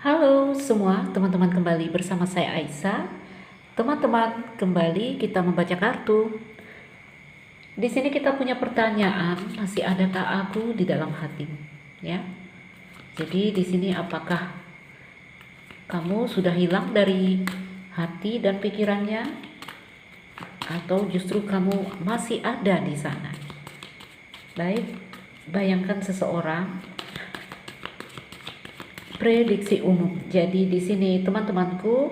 Halo semua teman-teman, kembali bersama saya Aisyah. Teman-teman, kembali kita membaca kartu. Di sini kita punya pertanyaan, masih adakah aku di dalam hatimu? Ya. Jadi di sini apakah kamu sudah hilang dari hati dan pikirannya, atau justru kamu masih ada di sana? Baik, bayangkan seseorang. Prediksi umum. Jadi di sini teman-temanku,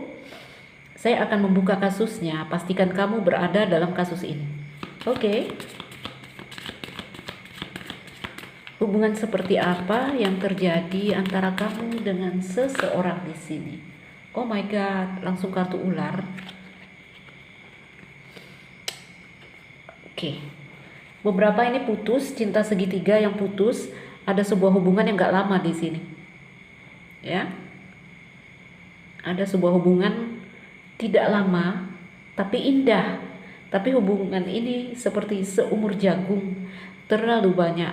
saya akan membuka kasusnya. Pastikan kamu berada dalam kasus ini. Oke. Hubungan seperti apa yang terjadi antara kamu dengan seseorang di sini? Oh my god, langsung kartu ular. Oke. Beberapa ini putus, cinta segitiga yang putus, ada sebuah hubungan yang gak lama di sini. Ya. Ada sebuah hubungan tidak lama tapi indah. Tapi hubungan ini seperti seumur jagung, terlalu banyak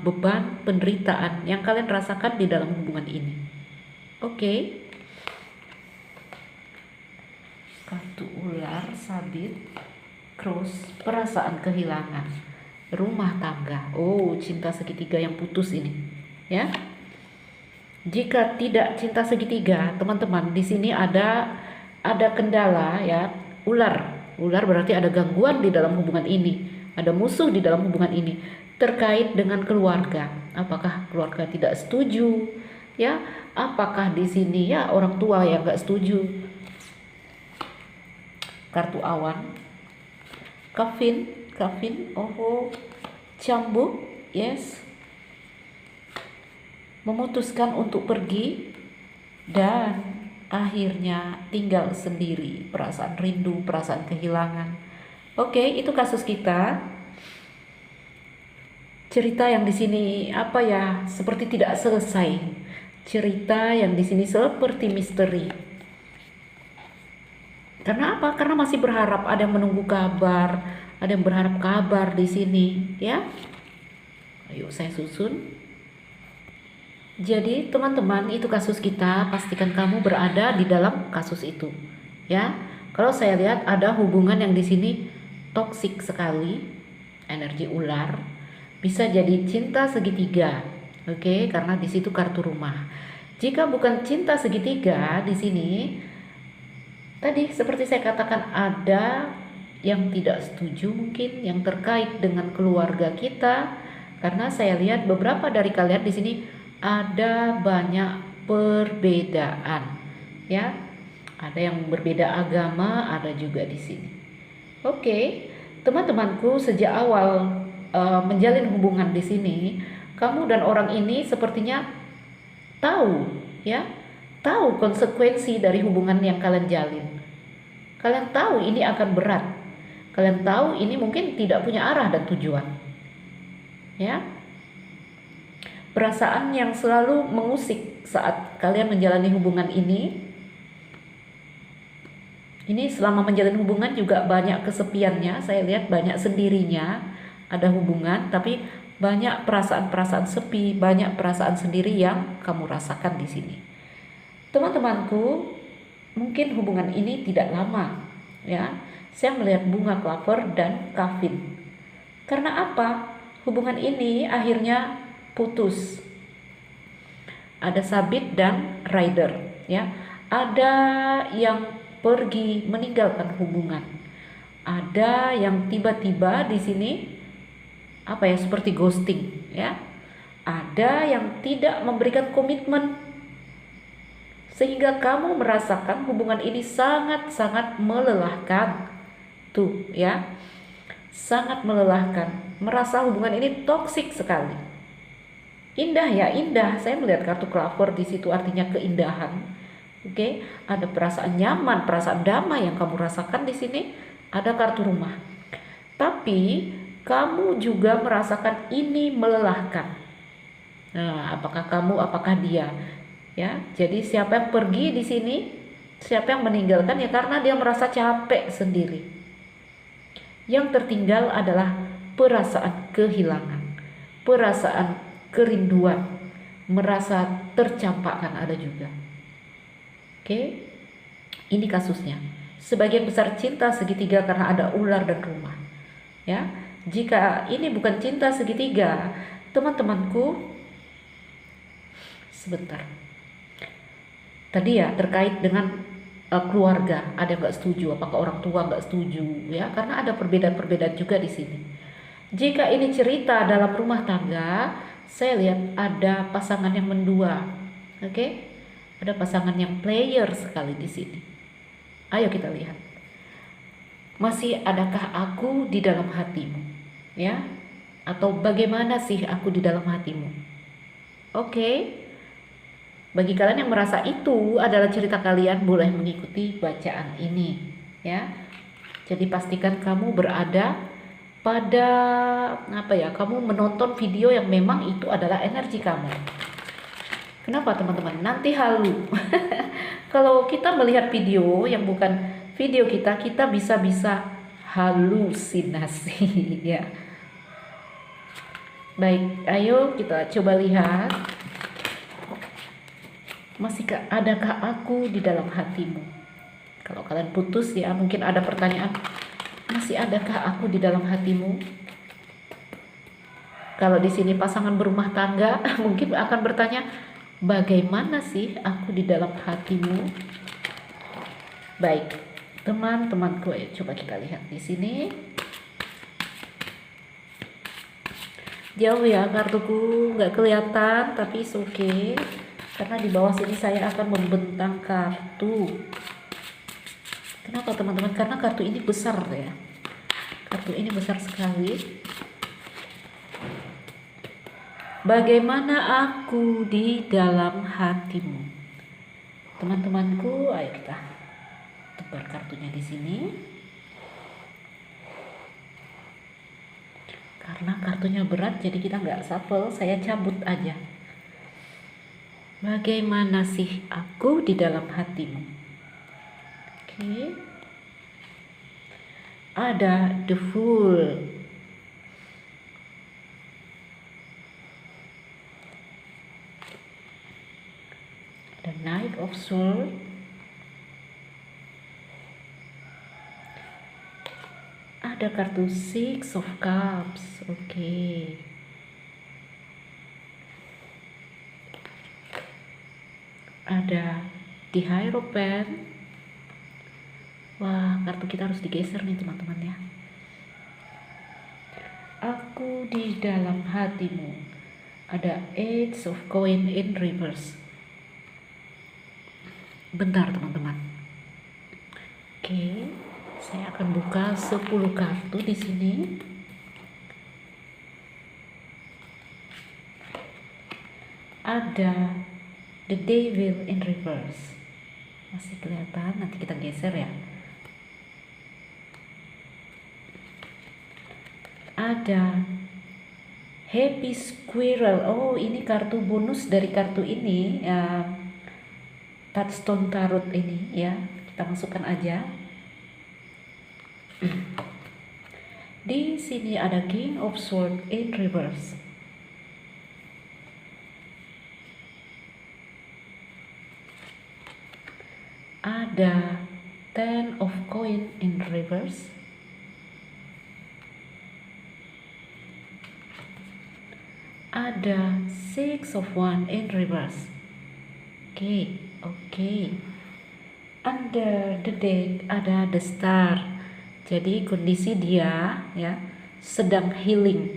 beban penderitaan yang kalian rasakan di dalam hubungan ini. Oke. Kartu ular, sabit, cross, perasaan kehilangan, rumah tangga. Oh, cinta segitiga yang putus ini, ya. Jika tidak cinta segitiga, teman-teman, di sini ada kendala, ya. Ular berarti ada gangguan di dalam hubungan ini, ada musuh di dalam hubungan ini terkait dengan keluarga. Apakah keluarga tidak setuju, ya? Apakah di sini ya orang tua yang gak setuju? Kartu awan, kafin, oh, cambuk, yes. Memutuskan untuk pergi dan akhirnya tinggal sendiri, perasaan rindu, perasaan kehilangan. Oke, itu kasus kita. Cerita yang di sini apa ya, seperti tidak selesai. Cerita yang di sini seperti misteri. Karena apa? Karena masih berharap, ada yang menunggu kabar, ada yang berharap kabar di sini, ya. Ayo saya susun. Jadi teman-teman, itu kasus kita. Pastikan kamu berada di dalam kasus itu, ya. Kalau saya lihat ada hubungan yang di sini toksik sekali, energi ular, bisa jadi cinta segitiga, oke? Karena di situ kartu rumah. Jika bukan cinta segitiga di sini, tadi seperti saya katakan ada yang tidak setuju, mungkin yang terkait dengan keluarga kita. Karena saya lihat beberapa dari kalian di sini ada banyak perbedaan, ya. Ada yang berbeda agama, ada juga di sini. Oke, teman-temanku, sejak awal menjalin hubungan di sini, kamu dan orang ini sepertinya tahu, ya, tahu konsekuensi dari hubungan yang kalian jalin. Kalian tahu ini akan berat. Kalian tahu ini mungkin tidak punya arah dan tujuan, ya. Perasaan yang selalu mengusik saat kalian menjalani hubungan ini selama menjalin hubungan juga banyak kesepiannya. Saya lihat banyak sendirinya, ada hubungan tapi banyak perasaan-perasaan sepi, banyak perasaan sendiri yang kamu rasakan di sini. Teman-temanku, mungkin hubungan ini tidak lama, ya. Saya melihat bunga klaver dan kafin. Karena apa? Hubungan ini akhirnya putus. Ada sabit dan rider, ya. Ada yang pergi meninggalkan hubungan. Ada yang tiba-tiba di sini apa ya, seperti ghosting, ya. Ada yang tidak memberikan komitmen sehingga kamu merasakan hubungan ini sangat-sangat melelahkan. Tuh, ya. Sangat melelahkan. Merasa hubungan ini toksik sekali. Indah ya, indah. Saya melihat kartu klaver di situ artinya keindahan. Oke, ada perasaan nyaman, perasaan damai yang kamu rasakan di sini. Ada kartu rumah. Tapi kamu juga merasakan ini melelahkan. Nah, apakah kamu, apakah dia? Ya, jadi siapa yang pergi di sini? Siapa yang meninggalkan? Ya karena dia merasa capek sendiri. Yang tertinggal adalah perasaan kehilangan, perasaan kerinduan, merasa tercampakkan ada juga. Oke, ini kasusnya. Sebagian besar cinta segitiga karena ada ular dan rumah. Ya, jika ini bukan cinta segitiga, teman-temanku, sebentar. Tadi ya terkait dengan keluarga, ada yang nggak setuju, apakah orang tua nggak setuju, ya, karena ada perbedaan-perbedaan juga di sini. Jika ini cerita dalam rumah tangga, saya lihat ada pasangan yang mendua, oke? Ada pasangan yang player sekali di sini. Ayo kita lihat. Masih adakah aku di dalam hatimu? Ya? Atau bagaimana sih aku di dalam hatimu? Oke. Bagi kalian yang merasa itu adalah cerita kalian, boleh mengikuti bacaan ini, ya. Jadi pastikan kamu berada pada kamu menonton video yang memang itu adalah energi kamu. Kenapa teman-teman? Nanti halu. Kalau kita melihat video yang bukan video kita bisa halusinasi ya. Baik, ayo kita coba lihat. Masihkah adakah aku di dalam hatimu? Kalau kalian putus ya, mungkin ada pertanyaan, masih adakah aku di dalam hatimu? Kalau di sini pasangan berumah tangga mungkin akan bertanya, bagaimana sih aku di dalam hatimu? Baik, teman-temanku, coba kita lihat di sini. Jauh ya kartuku, nggak kelihatan, tapi it's okay. Karena di bawah sini saya akan membentang kartu. Kenapa teman-teman? Karena kartu ini besar ya. Kartu ini besar sekali. Bagaimana aku di dalam hatimu? Teman-temanku, ayo kita tebar kartunya di sini. Karena kartunya berat, jadi kita nggak shuffle, saya cabut aja. Bagaimana sih aku di dalam hatimu? Oke. Ada the Fool. Ada Knight of Swords. Ada kartu Six of Cups. Oke. Ada di Hierophant. Wah, kartu kita harus digeser nih teman-teman ya. Aku di dalam hatimu. Ada Eight of Coin in reverse. Bentar teman-teman. Oke, saya akan buka 10 kartu di sini. Ada The Devil in reverse. Masih kelihatan, nanti kita geser ya. Ada Happy Squirrel. Oh, ini kartu bonus dari kartu ini ya. Touchstone Tarot ini ya. Kita masukkan aja. Di sini ada King of Swords in reverse. Ada Ten of Coin in reverse. Ada Six of Wands in reverse. Oke. Under the deck ada the Star. Jadi kondisi dia ya sedang healing.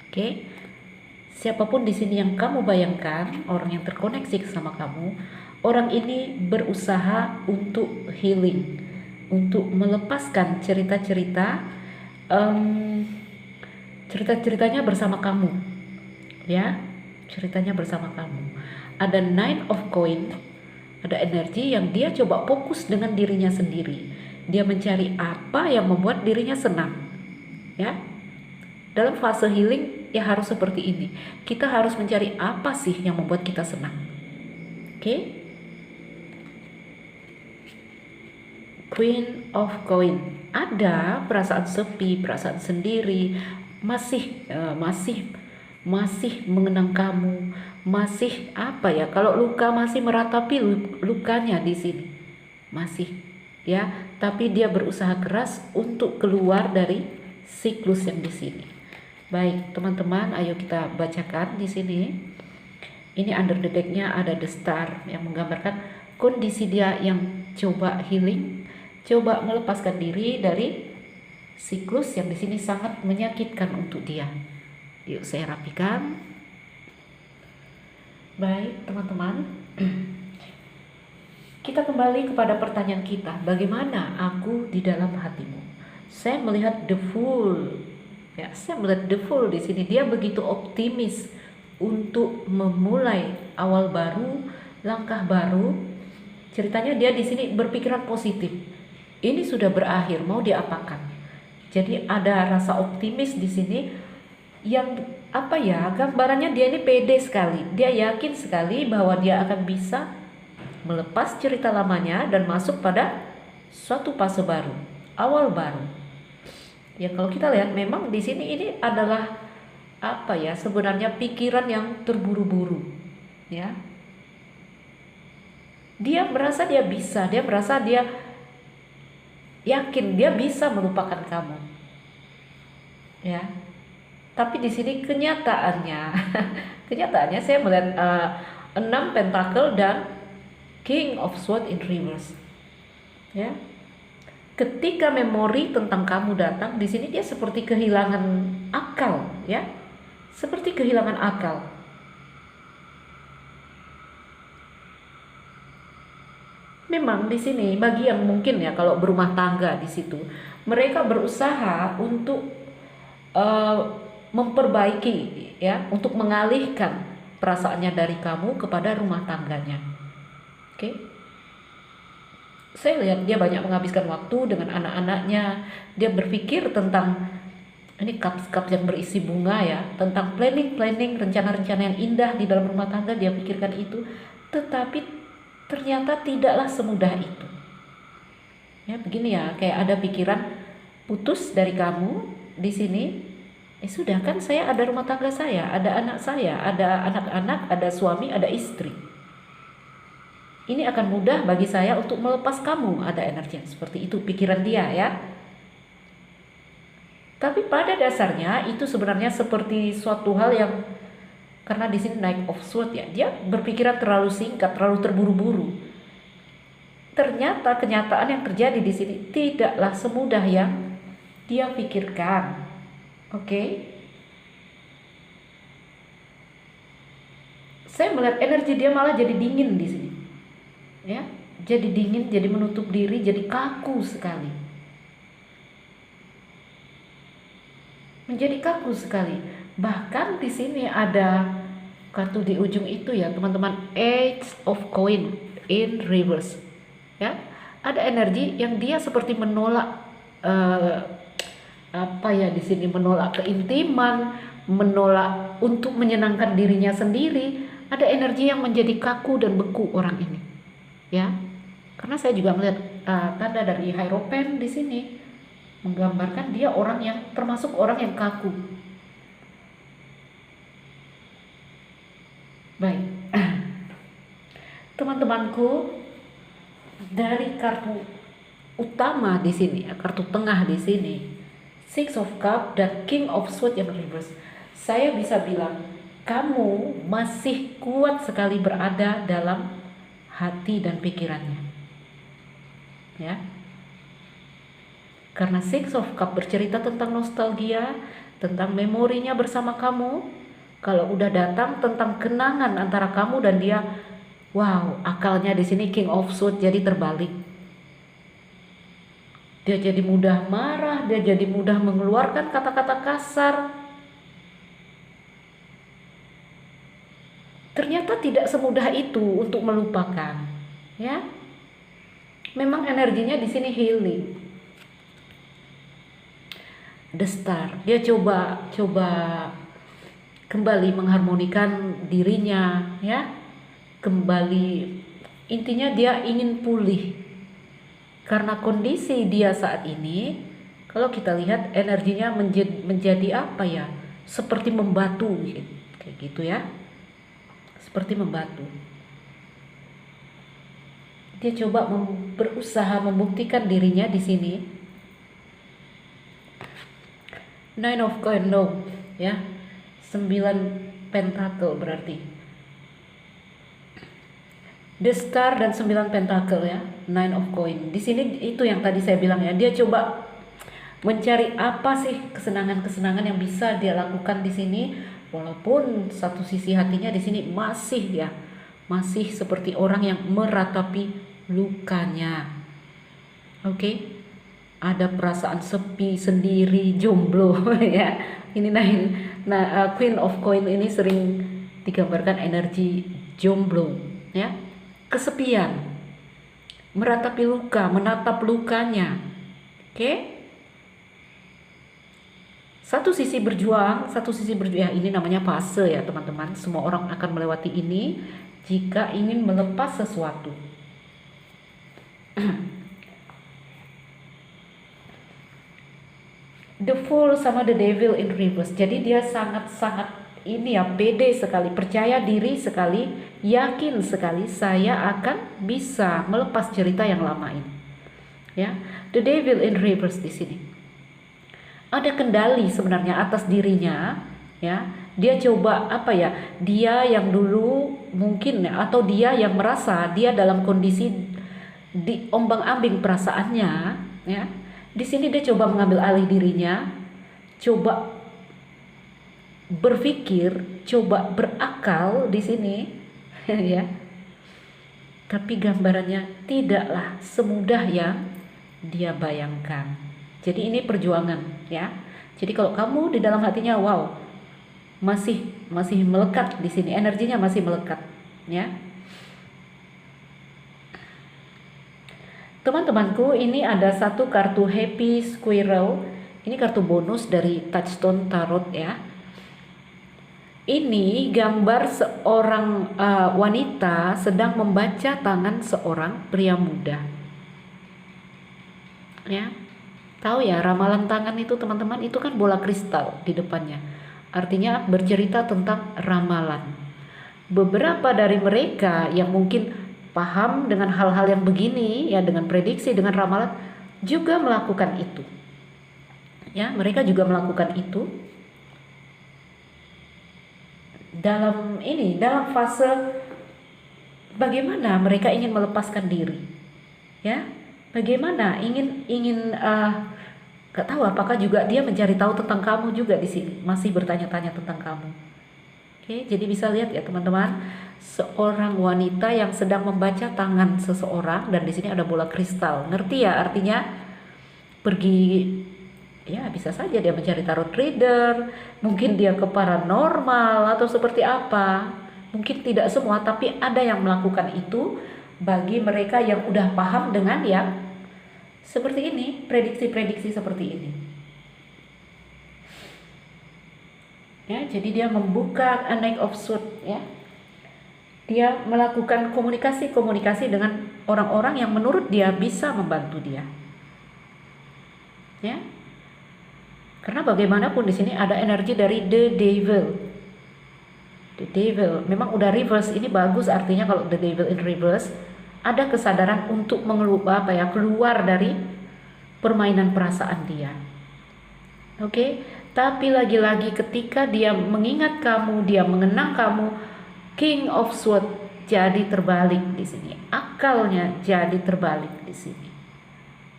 Oke. Siapapun di sini yang kamu bayangkan, orang yang terkoneksi sama kamu, orang ini berusaha untuk healing, untuk melepaskan cerita-cerita, cerita-ceritanya bersama kamu, ya, ceritanya bersama kamu. Ada Nine of Coin, ada energi yang dia coba fokus dengan dirinya sendiri. Dia mencari apa yang membuat dirinya senang, ya. Dalam fase healing ya harus seperti ini. Kita harus mencari apa sih yang membuat kita senang. Oke. Queen of Coin. Ada perasaan sepi, perasaan sendiri, masih mengenang kamu, masih apa ya, kalau luka masih meratapi lukanya di sini masih, ya, tapi dia berusaha keras untuk keluar dari siklus yang di sini. Baik teman-teman, ayo kita bacakan di sini. Ini under the deck-nya ada the star yang menggambarkan kondisi dia yang coba healing, coba melepaskan diri dari siklus yang di sini sangat menyakitkan untuk dia. Yuk saya rapikan. Baik teman-teman, kita kembali kepada pertanyaan kita, bagaimana aku di dalam hatimu? Saya melihat the fool, ya, saya melihat the fool di sini. Dia begitu optimis untuk memulai awal baru, langkah baru. Ceritanya dia di sini berpikiran positif. Ini sudah berakhir, mau diapakan? Jadi ada rasa optimis di sini yang apa ya, gambarannya dia ini pede sekali. Dia yakin sekali bahwa dia akan bisa melepas cerita lamanya dan masuk pada suatu fase baru, awal baru. Ya kalau kita lihat memang di sini ini adalah apa ya, sebenarnya pikiran yang terburu-buru, ya. Dia merasa dia bisa, dia merasa dia yakin dia bisa melupakan kamu, ya. Tapi di sini kenyataannya, kenyataannya saya melihat 6 pentacle dan King of Swords in reverse, ya. Ketika memori tentang kamu datang, di sini dia seperti kehilangan akal, ya. Seperti kehilangan akal. Memang di sini bagi yang mungkin ya kalau berumah tangga di situ, mereka berusaha untuk memperbaiki, ya, untuk mengalihkan perasaannya dari kamu kepada rumah tangganya. Oke. Saya lihat dia banyak menghabiskan waktu dengan anak-anaknya. Dia berpikir tentang ini cup yang berisi bunga, ya, tentang planning, rencana-rencana yang indah di dalam rumah tangga. Dia pikirkan itu, tetapi ternyata tidaklah semudah itu. Ya begini ya, kayak ada pikiran putus dari kamu di sini. Sudah kan saya ada rumah tangga saya, ada anak saya, ada anak-anak, ada suami, ada istri. Ini akan mudah bagi saya untuk melepas kamu. Ada energi yang seperti itu, pikiran dia, ya. Tapi pada dasarnya itu sebenarnya seperti suatu hal yang, karena di sini Knight of Swords, ya, dia berpikiran terlalu singkat, terlalu terburu-buru. Ternyata kenyataan yang terjadi di sini tidaklah semudah yang dia pikirkan. Oke. Saya melihat energi dia malah jadi dingin di sini. Ya, jadi dingin, jadi menutup diri, jadi kaku sekali. Menjadi kaku sekali. Bahkan di sini ada kartu di ujung itu, ya teman-teman, Ace of Coin in reverse, ya. Ada energi yang dia seperti menolak apa ya di sini, menolak keintiman, menolak untuk menyenangkan dirinya sendiri. Ada energi yang menjadi kaku dan beku orang ini, ya. Karena saya juga melihat tanda dari Hierophant di sini menggambarkan dia orang yang termasuk orang yang kaku. Baik, teman-temanku, dari kartu utama di sini, kartu tengah di sini, Six of Cups dan King of Swords yang reverse, saya bisa bilang kamu masih kuat sekali berada dalam hati dan pikirannya, ya. Karena Six of Cups bercerita tentang nostalgia, tentang memorinya bersama kamu. Kalau udah datang tentang kenangan antara kamu dan dia, wow, akalnya di sini King of Swords jadi terbalik. Dia jadi mudah marah, dia jadi mudah mengeluarkan kata-kata kasar. Ternyata tidak semudah itu untuk melupakan, ya. Memang energinya di sini healing. The Star, dia coba kembali mengharmonikan dirinya, ya. Kembali, intinya dia ingin pulih. Karena kondisi dia saat ini, kalau kita lihat energinya menjadi apa ya? Seperti membatu, kayak gitu, ya. seperti membatu. Dia coba berusaha membuktikan dirinya di sini. Nine of Coin, no, ya. 9 pentacle berarti. The Star dan 9 pentacle ya, Nine of Coin. Di sini itu yang tadi saya bilang ya, dia coba mencari apa sih kesenangan-kesenangan yang bisa dia lakukan di sini, walaupun satu sisi hatinya di sini masih seperti orang yang meratapi lukanya. Oke? Ada perasaan sepi, sendiri, jomblo ya. Ini Queen of Coin ini sering digambarkan energi jomblo ya. Kesepian, meratapi luka, menatap lukanya. Oke? Satu sisi berjuang, ini namanya fase ya teman-teman. Semua orang akan melewati ini jika ingin melepas sesuatu. The Fool sama The Devil in reverse. Jadi dia sangat-sangat pede sekali, percaya diri sekali, yakin sekali saya akan bisa melepas cerita yang lama ini. Ya, The Devil in reverse di sini. Ada kendali sebenarnya atas dirinya, ya. Dia coba dia yang dulu mungkin atau dia yang merasa dia dalam kondisi diombang-ambing perasaannya, ya. Di sini dia coba mengambil alih dirinya, coba berpikir, coba berakal di sini, ya. Tapi gambarannya tidaklah semudah yang dia bayangkan. Jadi ini perjuangan ya. Jadi kalau kamu di dalam hatinya masih melekat di sini, energinya masih melekat ya. Teman-temanku, ini ada satu kartu Happy Squirrel. Ini kartu bonus dari Touchstone Tarot ya. Ini gambar seorang wanita sedang membaca tangan seorang pria muda. Ya. Tahu ya, ramalan tangan itu teman-teman, itu kan bola kristal di depannya. Artinya bercerita tentang ramalan. Beberapa dari mereka yang mungkin paham dengan hal-hal yang begini ya, dengan prediksi, dengan ramalan, juga melakukan itu. Ya, mereka juga melakukan itu. Dalam fase bagaimana mereka ingin melepaskan diri. Ya. Bagaimana ingin gak tahu apakah juga dia mencari tahu tentang kamu juga di sini, masih bertanya-tanya tentang kamu. Oke, jadi bisa lihat ya teman-teman, seorang wanita yang sedang membaca tangan seseorang dan di sini ada bola kristal. Ngerti ya artinya? Pergi ya, bisa saja dia mencari tarot reader, mungkin dia ke paranormal atau seperti apa. Mungkin tidak semua, tapi ada yang melakukan itu. Bagi mereka yang udah paham dengan yang seperti ini, prediksi-prediksi seperti ini. Ya, jadi dia membuka a Knight of Swords ya. Dia melakukan komunikasi dengan orang-orang yang menurut dia bisa membantu dia. Ya. Karena bagaimanapun di sini ada energi dari The Devil. The Devil memang udah reverse, ini bagus artinya kalau The Devil in reverse. Ada kesadaran untuk keluar dari permainan perasaan dia. Oke, tapi lagi-lagi ketika dia mengingat kamu, dia mengenang kamu, King of Swords jadi terbalik di sini. Akalnya jadi terbalik di sini.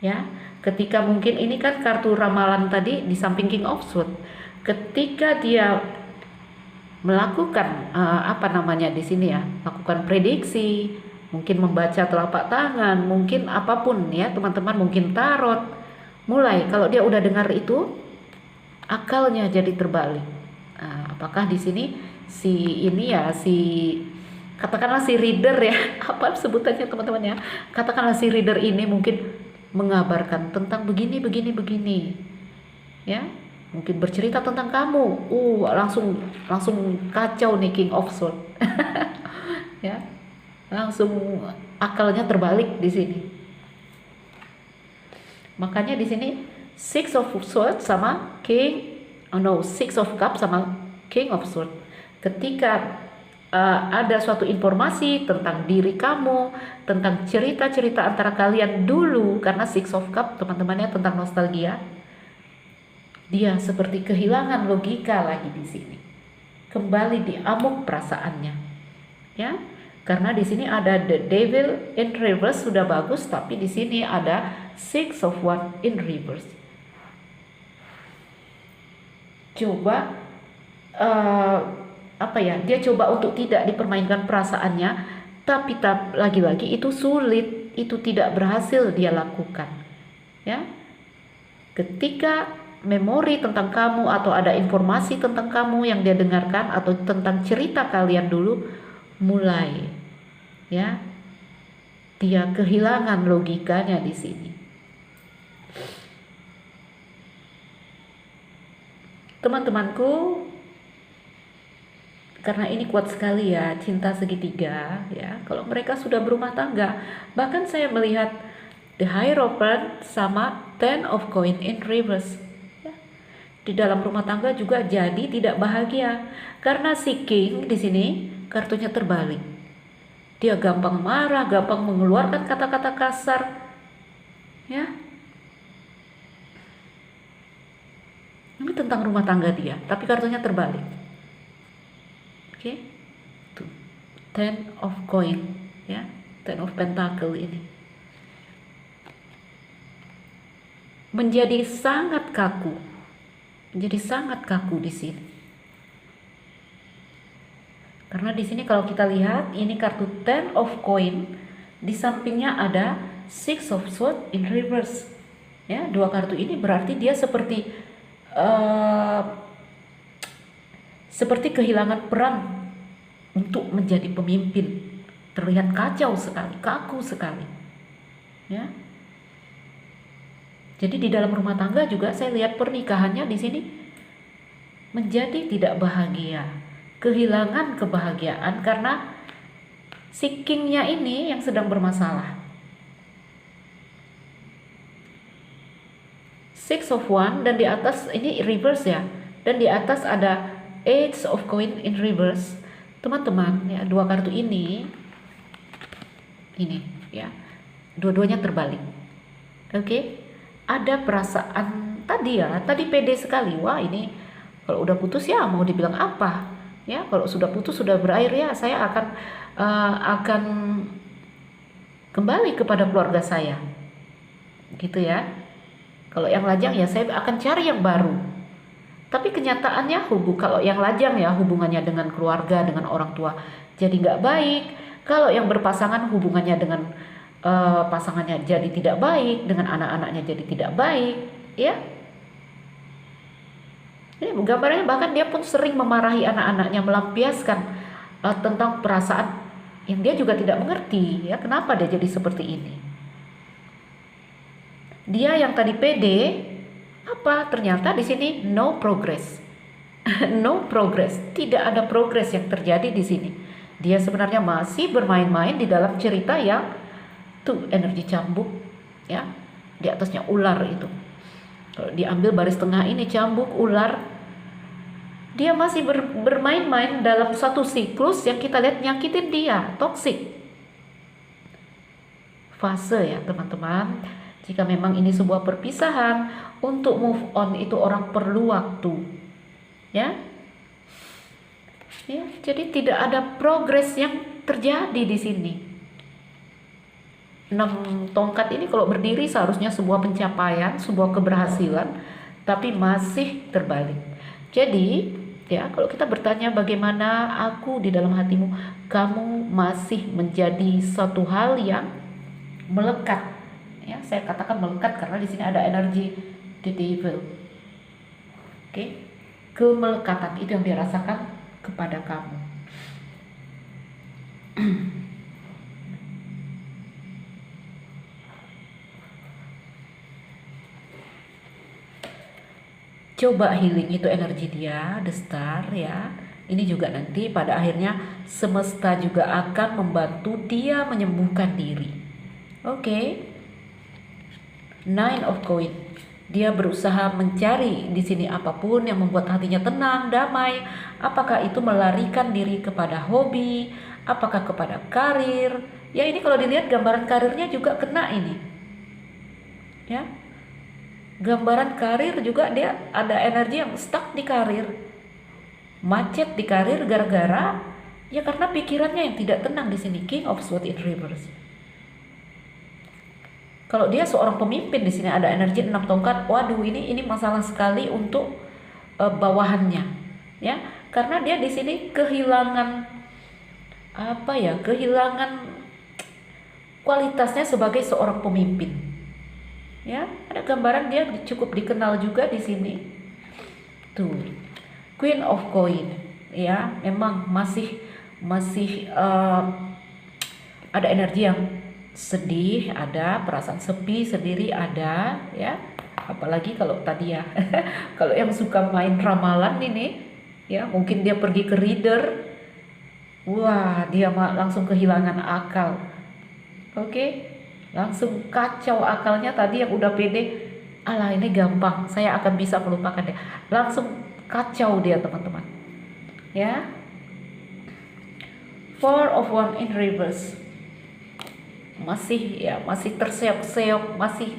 Ya, ketika mungkin ini kan kartu ramalan tadi di samping King of Swords. Ketika dia melakukan di sini ya, lakukan prediksi, mungkin membaca telapak tangan, mungkin apapun ya teman-teman, mungkin tarot. Mulai kalau dia udah dengar itu, akalnya jadi terbalik. Apakah di sini katakanlah si reader ya, apa sebutannya teman-teman ya? Katakanlah si reader ini mungkin mengabarkan tentang begini, ya, mungkin bercerita tentang kamu. Langsung kacau nih King of Swords, ya. Langsung akalnya terbalik di sini. Makanya di sini Six of Swords sama Six of Cups sama King of Swords. Ketika ada suatu informasi tentang diri kamu, tentang cerita-cerita antara kalian dulu, karena Six of Cup teman-temannya tentang nostalgia. Dia seperti kehilangan logika lagi di sini, kembali diamuk perasaannya, ya. Karena di sini ada the devil in reverse sudah bagus, tapi di sini ada Six of Wands in reverse. Coba dia coba untuk tidak dipermainkan perasaannya, tapi lagi-lagi itu sulit, itu tidak berhasil dia lakukan, ya. Ketika memori tentang kamu atau ada informasi tentang kamu yang dia dengarkan atau tentang cerita kalian dulu mulai, ya, dia kehilangan logikanya di sini. Teman-temanku, karena ini kuat sekali ya, cinta segitiga, ya. Kalau mereka sudah berumah tangga, bahkan saya melihat the Hierophant sama Ten of Coin in reverse, ya. Di dalam rumah tangga juga jadi tidak bahagia karena si King di sini kartunya terbalik. Dia gampang marah, gampang mengeluarkan kata-kata kasar, ya. Ini tentang rumah tangga dia, tapi kartunya terbalik. Oke, tuh, Ten of Coin, ya, Ten of Pentacle ini menjadi sangat kaku, di sini. Karena di sini kalau kita lihat ini kartu Ten of Coin, di sampingnya ada Six of Swords in reverse, ya. Dua kartu ini berarti dia seperti kehilangan peran untuk menjadi pemimpin, terlihat kacau sekali, kaku sekali, ya. Jadi di dalam rumah tangga juga saya lihat pernikahannya di sini menjadi tidak bahagia, kehilangan kebahagiaan karena si King-nya ini yang sedang bermasalah. Six of Wands dan di atas ini reverse ya, dan di atas ada Eight of Coin in reverse. Teman-teman, ya, dua kartu ini ya, dua-duanya terbalik. Oke. Ada perasaan tadi pede sekali, wah ini kalau udah putus ya mau dibilang apa, ya. Kalau sudah putus, sudah berakhir, ya saya akan kembali kepada keluarga saya, gitu ya. Kalau yang lajang ya saya akan cari yang baru. Tapi kenyataannya kalau yang lajang ya hubungannya dengan keluarga, dengan orang tua jadi nggak baik. Kalau yang berpasangan hubungannya dengan pasangannya jadi tidak baik, dengan anak-anaknya jadi tidak baik, ya. Ini gambarnya bahkan dia pun sering memarahi anak-anaknya, melampiaskan tentang perasaan yang dia juga tidak mengerti, ya, kenapa dia jadi seperti ini. Dia yang tadi pede, ternyata di sini no progress. No progress, tidak ada progress yang terjadi di sini. Dia sebenarnya masih bermain-main di dalam cerita yang tuh energi cambuk, ya. Di atasnya ular itu. Kalau diambil baris tengah ini cambuk, ular. Dia masih bermain-main dalam satu siklus yang kita lihat nyakitin dia, toksik. Fase ya, teman-teman. Jika memang ini sebuah perpisahan, untuk move on itu orang perlu waktu, ya. Ya, jadi tidak ada progres yang terjadi di sini. 6 tongkat ini kalau berdiri seharusnya sebuah pencapaian, sebuah keberhasilan, tapi masih terbalik. Jadi, ya, kalau kita bertanya bagaimana aku di dalam hatimu, kamu masih menjadi satu hal yang melekat. Ya, saya katakan melekat karena di sini ada energi the devil. Oke. Kemelekatan itu yang dirasakan kepada kamu. Coba healing itu energi dia, the star, ya. Ini juga nanti pada akhirnya semesta juga akan membantu dia menyembuhkan diri. Oke. Nine of Coin. Dia berusaha mencari di sini apapun yang membuat hatinya tenang, damai. Apakah itu melarikan diri kepada hobi, apakah kepada karir? Ya ini kalau dilihat gambaran karirnya juga kena ini. Ya. Gambaran karir juga dia ada energi yang stuck di karir. Macet di karir gara-gara ya karena pikirannya yang tidak tenang di sini. King of Swords in reverse. Kalau dia seorang pemimpin di sini ada energi 6 tongkat. Waduh, ini masalah sekali untuk bawahannya, ya. Karena dia di sini kehilangan apa ya? Kehilangan kualitasnya sebagai seorang pemimpin. Ya, ada gambaran dia cukup dikenal juga di sini. Tuh. Queen of Coin, ya. Memang masih ada energi yang sedih, ada perasaan sepi sendiri, ada, ya. Apalagi kalau tadi ya kalau yang suka main ramalan ini, ya, mungkin dia pergi ke reader, wah dia langsung kehilangan akal. Oke, langsung kacau akalnya. Tadi yang udah pede, alah ini gampang, saya akan bisa melupakan dia, langsung kacau dia, teman-teman, ya. Four of Wands in reverse, masih terseok-seok, masih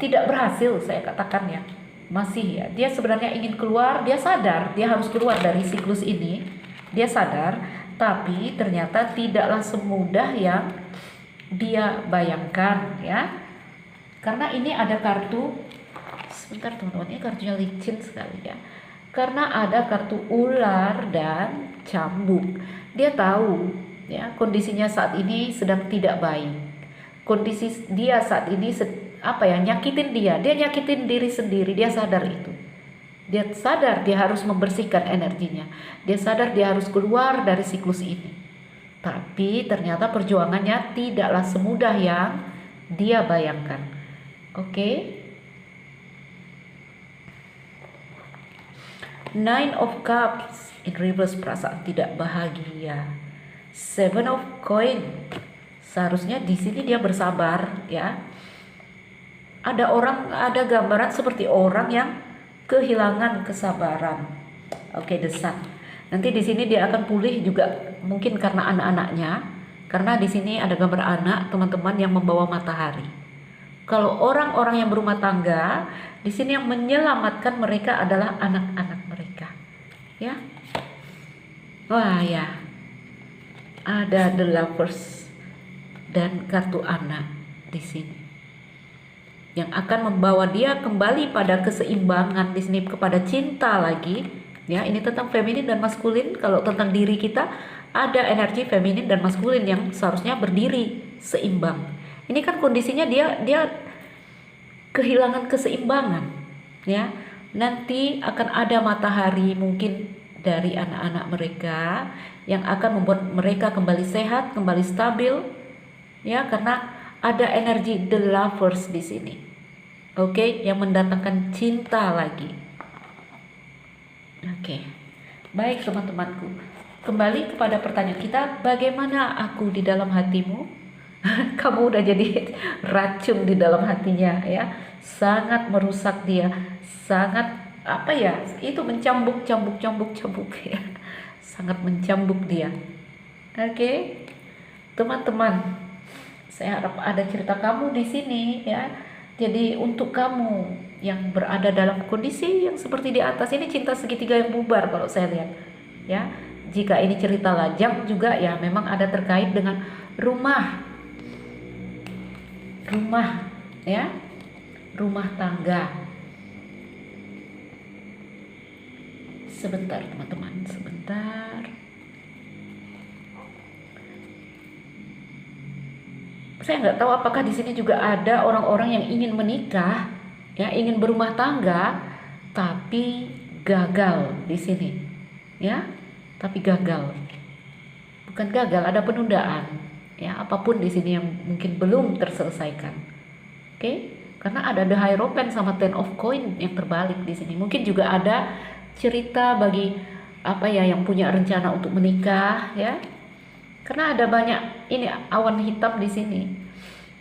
tidak berhasil, saya katakan, ya. Masih, ya, dia sebenarnya ingin keluar, dia sadar dia harus keluar dari siklus ini, dia sadar, tapi ternyata tidaklah semudah yang dia bayangkan, ya. Karena ini ada kartu, sebentar teman-teman, ini kartunya licin sekali, ya. Karena ada kartu ular dan cambuk. Dia tahu, ya, kondisinya saat ini sedang tidak baik. Kondisi dia saat ini nyakitin dia nyakitin diri sendiri. Dia sadar itu. Dia sadar dia harus membersihkan energinya. Dia sadar dia harus keluar dari siklus ini. Tapi ternyata perjuangannya tidaklah semudah yang dia bayangkan. Oke. Nine of Cups in reverse, perasaan tidak bahagia. Seven of Coin, seharusnya di sini dia bersabar, ya. Ada gambaran seperti orang yang kehilangan kesabaran. Oke, The Sun. Nanti di sini dia akan pulih juga, mungkin karena anak-anaknya. Karena di sini ada gambar anak, teman-teman, yang membawa matahari. Kalau orang-orang yang berumah tangga, di sini yang menyelamatkan mereka adalah anak-anak mereka, ya. Wah, ya. Ada The Lovers dan kartu anak di sini, yang akan membawa dia kembali pada keseimbangan di sini, kepada cinta lagi, ya. Ini tentang feminin dan maskulin. Kalau tentang diri kita, ada energi feminin dan maskulin yang seharusnya berdiri seimbang. Ini kan kondisinya dia kehilangan keseimbangan, ya. Nanti akan ada matahari mungkin dari anak-anak mereka yang akan membuat mereka kembali sehat, kembali stabil, ya, karena ada energi The Lovers di sini. Oke, yang mendatangkan cinta lagi. Oke. Baik, teman-temanku. Kembali kepada pertanyaan kita, bagaimana aku di dalam hatimu? Kamu udah jadi racun di dalam hatinya, ya. Sangat merusak dia, sangat itu mencambuk ya. Sangat mencambuk dia. Oke. Teman-teman, saya harap ada cerita kamu di sini, ya. Jadi untuk kamu yang berada dalam kondisi yang seperti di atas ini, cinta segitiga yang bubar kalau saya lihat, ya. Jika ini cerita lajang juga, ya, memang ada terkait dengan rumah, ya, rumah tangga. Sebentar teman-teman, sebentar. Saya nggak tahu apakah di sini juga ada orang-orang yang ingin menikah, ya, ingin berumah tangga, tapi gagal di sini, ya, tapi gagal. Bukan gagal, ada penundaan, ya, apapun di sini yang mungkin belum terselesaikan. Oke, karena ada The Hierophant sama Ten of Coin yang terbalik di sini. Mungkin juga ada cerita bagi yang punya rencana untuk menikah, ya. Karena ada banyak ini awan hitam di sini.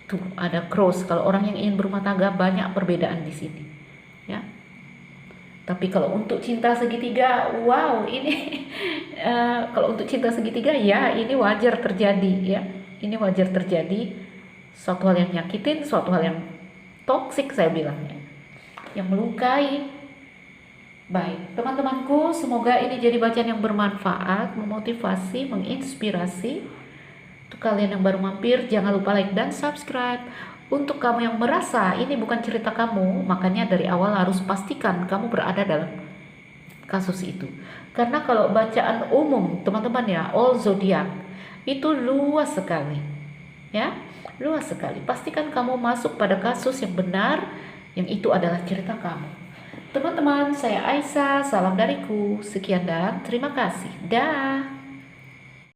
Tuh, ada cross. Kalau orang yang ingin berumah tangga, banyak perbedaan di sini. Ya. Tapi kalau untuk cinta segitiga, wow, ini kalau untuk cinta segitiga, ya ini wajar terjadi, ya. Ini wajar terjadi. Suatu hal yang nyakitin, suatu hal yang toksik, saya bilangnya, yang melukai. Baik, teman-temanku, semoga ini jadi bacaan yang bermanfaat, memotivasi, menginspirasi. Untuk kalian yang baru mampir, jangan lupa like dan subscribe. Untuk kamu yang merasa ini bukan cerita kamu, makanya dari awal harus pastikan kamu berada dalam kasus itu. Karena kalau bacaan umum, teman-teman ya, all zodiak itu luas sekali. Ya, luas sekali. Pastikan kamu masuk pada kasus yang benar, yang itu adalah cerita kamu. Teman-teman, saya Aisyah, salam dariku. Sekian dan terima kasih. Dah.